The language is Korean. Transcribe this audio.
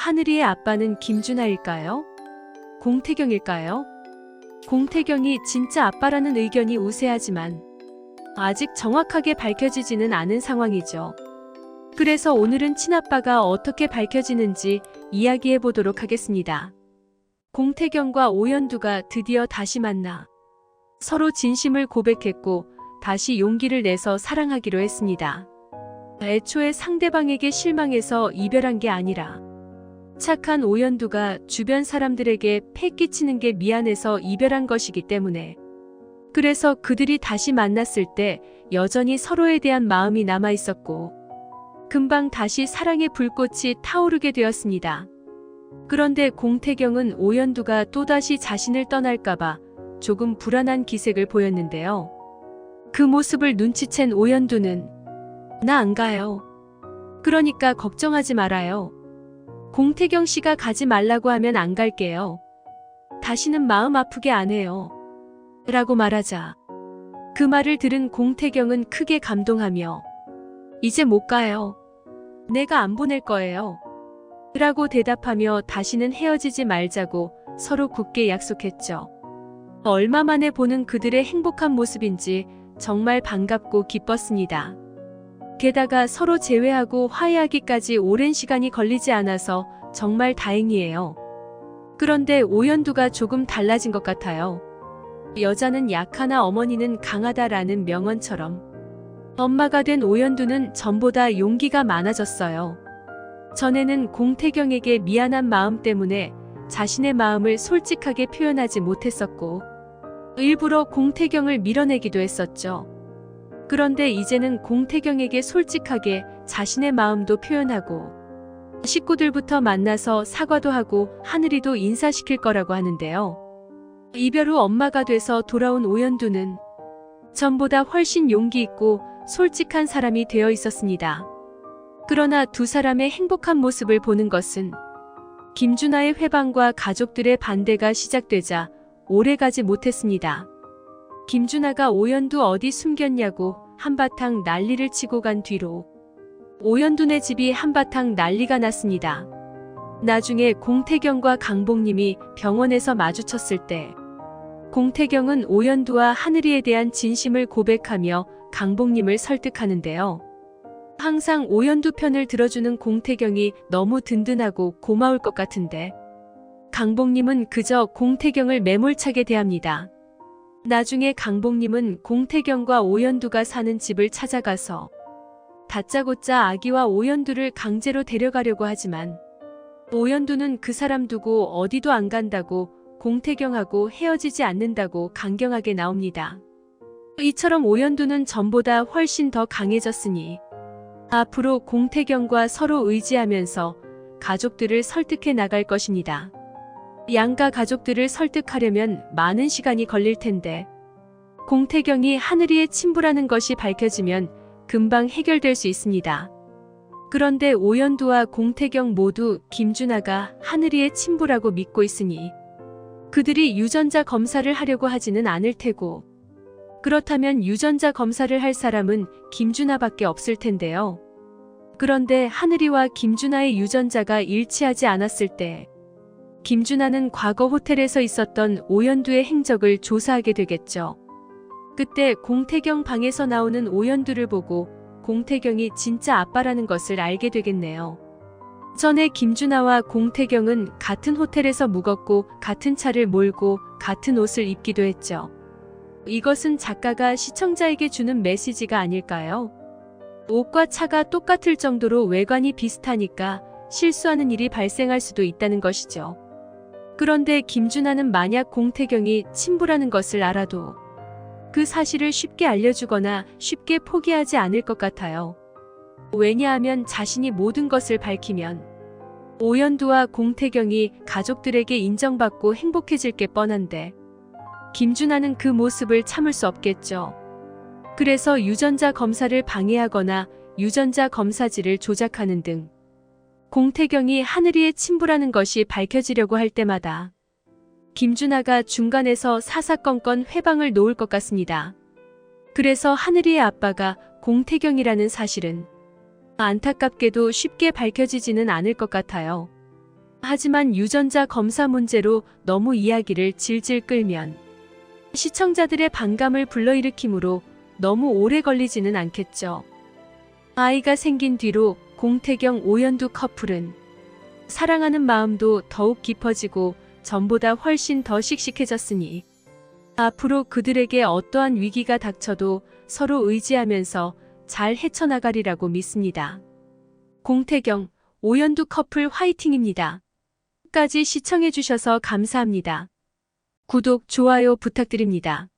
하늘이의 아빠는 김준하일까요? 공태경일까요? 공태경이 진짜 아빠라는 의견이 우세하지만 아직 정확하게 밝혀지지는 않은 상황이죠. 그래서 오늘은 친아빠가 어떻게 밝혀지는지 이야기해 보도록 하겠습니다. 공태경과 오연두가 드디어 다시 만나 서로 진심을 고백했고 다시 용기를 내서 사랑하기로 했습니다. 애초에 상대방에게 실망해서 이별한 게 아니라 착한 오연두가 주변 사람들에게 패 끼치는 게 미안해서 이별한 것이기 때문에, 그래서 그들이 다시 만났을 때 여전히 서로에 대한 마음이 남아 있었고 금방 다시 사랑의 불꽃이 타오르게 되었습니다. 그런데 공태경은 오연두가 또다시 자신을 떠날까봐 조금 불안한 기색을 보였는데요. 그 모습을 눈치챈 오연두는 나 안 가요. 그러니까 걱정하지 말아요. 공태경 씨가 가지 말라고 하면 안 갈게요. 다시는 마음 아프게 안 해요. 라고 말하자 그 말을 들은 공태경은 크게 감동하며 이제 못 가요. 내가 안 보낼 거예요. 라고 대답하며 다시는 헤어지지 말자고 서로 굳게 약속했죠. 얼마 만에 보는 그들의 행복한 모습인지 정말 반갑고 기뻤습니다. 게다가 서로 재회하고 화해하기까지 오랜 시간이 걸리지 않아서 정말 다행이에요. 그런데 오연두가 조금 달라진 것 같아요. 여자는 약하나 어머니는 강하다라는 명언처럼 엄마가 된 오연두는 전보다 용기가 많아졌어요. 전에는 공태경에게 미안한 마음 때문에 자신의 마음을 솔직하게 표현하지 못했었고 일부러 공태경을 밀어내기도 했었죠. 그런데 이제는 공태경에게 솔직하게 자신의 마음도 표현하고 식구들부터 만나서 사과도 하고 하늘이도 인사시킬 거라고 하는데요. 이별 후 엄마가 돼서 돌아온 오연두는 전보다 훨씬 용기 있고 솔직한 사람이 되어 있었습니다. 그러나 두 사람의 행복한 모습을 보는 것은 김준하의 회방과 가족들의 반대가 시작되자 오래가지 못했습니다. 김준하가 오연두 어디 숨겼냐고 한바탕 난리를 치고 간 뒤로 오연두네 집이 한바탕 난리가 났습니다. 나중에 공태경과 강복님이 병원에서 마주쳤을 때 공태경은 오연두와 하늘이에 대한 진심을 고백하며 강복님을 설득하는데요. 항상 오연두 편을 들어주는 공태경이 너무 든든하고 고마울 것 같은데 강복님은 그저 공태경을 매몰차게 대합니다. 나중에 강복님은 공태경과 오연두가 사는 집을 찾아가서 다짜고짜 아기와 오연두를 강제로 데려가려고 하지만 오연두는 그 사람 두고 어디도 안 간다고 공태경하고 헤어지지 않는다고 강경하게 나옵니다. 이처럼 오연두는 전보다 훨씬 더 강해졌으니 앞으로 공태경과 서로 의지하면서 가족들을 설득해 나갈 것입니다. 양가 가족들을 설득하려면 많은 시간이 걸릴 텐데 공태경이 하늘이의 친부라는 것이 밝혀지면 금방 해결될 수 있습니다. 그런데 오연두와 공태경 모두 김준하가 하늘이의 친부라고 믿고 있으니 그들이 유전자 검사를 하려고 하지는 않을 테고 그렇다면 유전자 검사를 할 사람은 김준하밖에 없을 텐데요. 그런데 하늘이와 김준하의 유전자가 일치하지 않았을 때 김준하는 과거 호텔에서 있었던 오연두의 행적을 조사하게 되겠죠. 그때 공태경 방에서 나오는 오연두를 보고 공태경이 진짜 아빠라는 것을 알게 되겠네요. 전에 김준하와 공태경은 같은 호텔에서 묵었고 같은 차를 몰고 같은 옷을 입기도 했죠. 이것은 작가가 시청자에게 주는 메시지가 아닐까요? 옷과 차가 똑같을 정도로 외관이 비슷하니까 실수하는 일이 발생할 수도 있다는 것이죠. 그런데 김준하는 만약 공태경이 친부라는 것을 알아도 그 사실을 쉽게 알려주거나 쉽게 포기하지 않을 것 같아요. 왜냐하면 자신이 모든 것을 밝히면 오연두와 공태경이 가족들에게 인정받고 행복해질 게 뻔한데 김준하는 그 모습을 참을 수 없겠죠. 그래서 유전자 검사를 방해하거나 유전자 검사지를 조작하는 등 공태경이 하늘이의 친부라는 것이 밝혀지려고 할 때마다 김준하가 중간에서 사사건건 회방을 놓을 것 같습니다. 그래서 하늘이의 아빠가 공태경이라는 사실은 안타깝게도 쉽게 밝혀지지는 않을 것 같아요. 하지만 유전자 검사 문제로 너무 이야기를 질질 끌면 시청자들의 반감을 불러일으키므로 너무 오래 걸리지는 않겠죠. 아이가 생긴 뒤로 공태경, 오연두 커플은 사랑하는 마음도 더욱 깊어지고 전보다 훨씬 더 씩씩해졌으니 앞으로 그들에게 어떠한 위기가 닥쳐도 서로 의지하면서 잘 헤쳐나가리라고 믿습니다. 공태경, 오연두 커플 화이팅입니다. 끝까지 시청해주셔서 감사합니다. 구독, 좋아요 부탁드립니다.